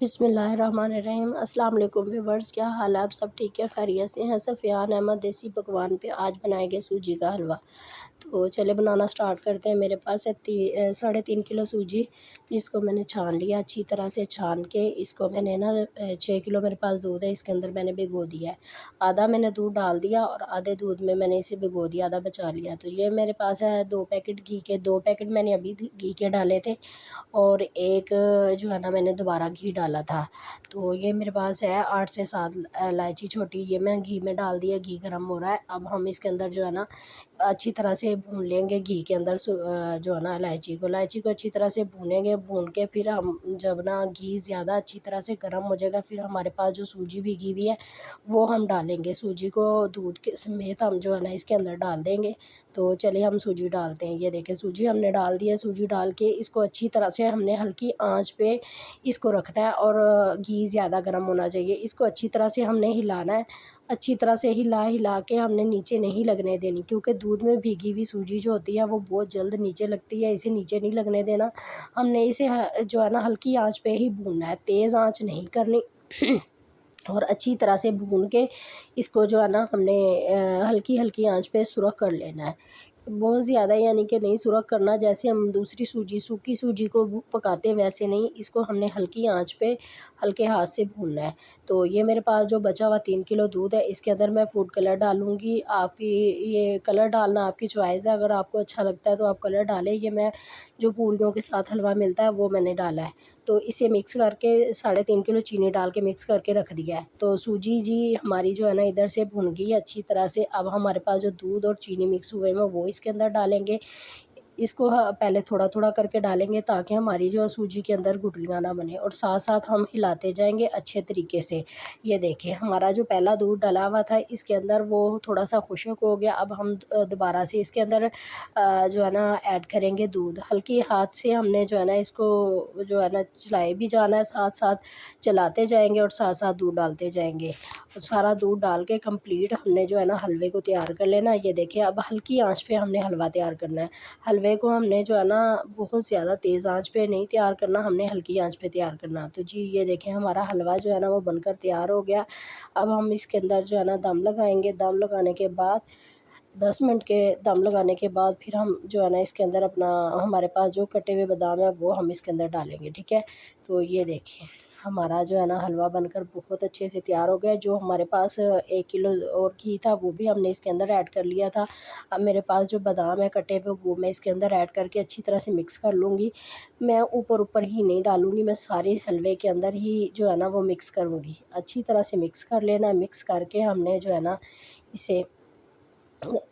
बिस्मिल्लाहिर्रहमानिर्रहीम। अस्सलाम वालेकुम व्यूअर्स, क्या हाल है? आप सब ठीक है, खैरियत से हैं? सफ़ियान अहमद देसी पकवान पे आज बनाएंगे सूजी का हलवा। तो चले बनाना स्टार्ट करते हैं। मेरे पास है 3.5 किलो सूजी, जिसको मैंने छान लिया अच्छी तरह से। छान के इसको मैंने ना 6 किलो मेरे पास दूध है, इसके अंदर मैंने भिगो दिया है। आधा मैंने दूध डाल दिया और आधे दूध में मैंने इसे भिगो दिया, आधा बचा लिया। तो ये मेरे पास है 2 पैकेट घी के। 2 पैकेट मैंने अभी घी के डाले थे और एक जो है ना मैंने दोबारा घी डाला था। तो ये मेरे पास है 8 से 7 इलायची छोटी, ये मैं घी में डाल दिया। घी गर्म हो रहा है, अब हम इसके अंदर जो है ना अच्छी तरह से भून लेंगे घी के अंदर जो है ना इलायची को अच्छी तरह से भूनेंगे। भून के फिर हम जब ना घी ज़्यादा अच्छी तरह से गर्म हो जाएगा, फिर हमारे पास जो सूजी भीगी हुई है वो हम डालेंगे। सूजी को दूध के समेत हम जो है ना इसके अंदर डाल देंगे। तो चलिए हम सूजी डालते हैं। ये देखें, सूजी हमने डाल दिया। सूजी डाल के इसको अच्छी तरह से हमने हल्की आंच पे इसको रखना है और घी ज़्यादा गर्म होना चाहिए। इसको अच्छी तरह से हमने हिलाना है। अच्छी तरह से हिला हिला के हमने नीचे नहीं लगने देनी, क्योंकि दूध में भीगी हुई सूजी जो होती है वो बहुत जल्द नीचे लगती है। इसे नीचे नहीं लगने देना। हमने इसे जो है ना हल्की आंच पे ही भूनना है, तेज़ आंच नहीं करनी। और अच्छी तरह से भून के इसको जो है ना हमने हल्की हल्की आंच पे सुरख कर लेना है। बहुत ज़्यादा यानी कि नहीं सुरख करना, जैसे हम दूसरी सूजी सूखी सूजी को पकाते हैं वैसे नहीं, इसको हमने हल्की आंच पे हल्के हाथ से भूनना है। तो ये मेरे पास जो बचा हुआ 3 किलो दूध है, इसके अंदर मैं फूड कलर डालूँगी। आपकी ये कलर डालना आपकी चॉइस है, अगर आपको अच्छा लगता है तो आप कलर डालें। ये मैं जो पूरियों के साथ हलवा मिलता है वो मैंने डाला है। तो इसे मिक्स करके 3.5 किलो चीनी डाल के मिक्स करके रख दिया है। तो सूजी जी हमारी जो है ना इधर से भुन गई है अच्छी तरह से। अब हमारे पास जो दूध और चीनी मिक्स हुए हैं वो इसके अंदर डालेंगे। इसको पहले थोड़ा-थोड़ा करके डालेंगे, ताकि हमारी जो सूजी के अंदर गुठलियाँ ना बने, और साथ-साथ हम हिलाते जाएँगे अच्छे तरीके से। ये देखिए, हमारा जो पहला दूध डला हुआ था इसके अंदर वो थोड़ा-सा खुश्क हो गया। अब हम दोबारा से इसके अंदर जो है ना ऐड करेंगे दूध। हल्के हाथ से हमने जो है ना इसको जो है ना चलाए भी जाना है, साथ-साथ चलाते जाएँगे और साथ-साथ दूध डालते जाएँगे। सारा दूध डाल के कंप्लीट हमने जो है ना हलवे को तैयार कर लेना। ये देखिए, अब हल्की आँच पे हमने हलवा तैयार करना है। हलवे को हमने जो है ना बहुत ज़्यादा तेज़ आंच पे नहीं तैयार करना, हमने हल्की आंच पे तैयार करना। तो जी ये देखें, हमारा हलवा जो है ना वो बनकर तैयार हो गया। अब हम इसके अंदर जो है ना दम लगाएंगे। दम लगाने के बाद 10 मिनट के दम लगाने के बाद फिर हम जो है ना इसके अंदर अपना हमारे पास जो कटे हुए बादाम है वो हम इसके अंदर डालेंगे, ठीक है। तो ये देखिए, हमारा जो है ना हलवा बनकर बहुत अच्छे से तैयार हो गया। जो हमारे पास 1 किलो और घी था वो भी हमने इसके अंदर ऐड कर लिया था। अब मेरे पास जो बादाम है कटे हुए वो मैं इसके अंदर ऐड करके अच्छी तरह से मिक्स कर लूँगी। मैं ऊपर-ऊपर ही नहीं डालूँगी, मैं सारे हलवे के अंदर ही जो है ना वो मिक्स करूँगी। अच्छी तरह से मिक्स कर लेना। मिक्स करके हमने जो है ना इसे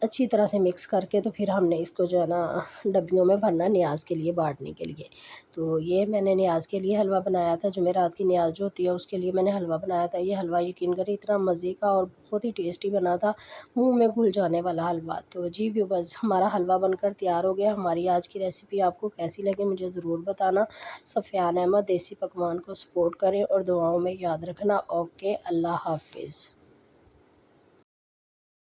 अच्छी तरह से मिक्स करके तो फिर हमने इसको जो है ना डब्बियों में भरना, न्याज़ के लिए बाँटने के लिए। तो ये मैंने न्याज़ के लिए हलवा बनाया था, जुमेरात की न्याज़ जो होती है उसके लिए मैंने हलवा बनाया था। ये हलवा यकीन करें इतना मज़े का और बहुत ही टेस्टी बना था, मुँह में घुल जाने वाला हलवा। तो जी व्यूअर्स, हमारा हलवा बनकर तैयार हो गया। हमारी आज की रेसिपी आपको कैसी लगी मुझे ज़रूर बताना। सफ़ियान अहमद देसी पकवान को सपोर्ट करें और दुआओं में याद रखना। ओके, अल्लाह हाफ़िज़।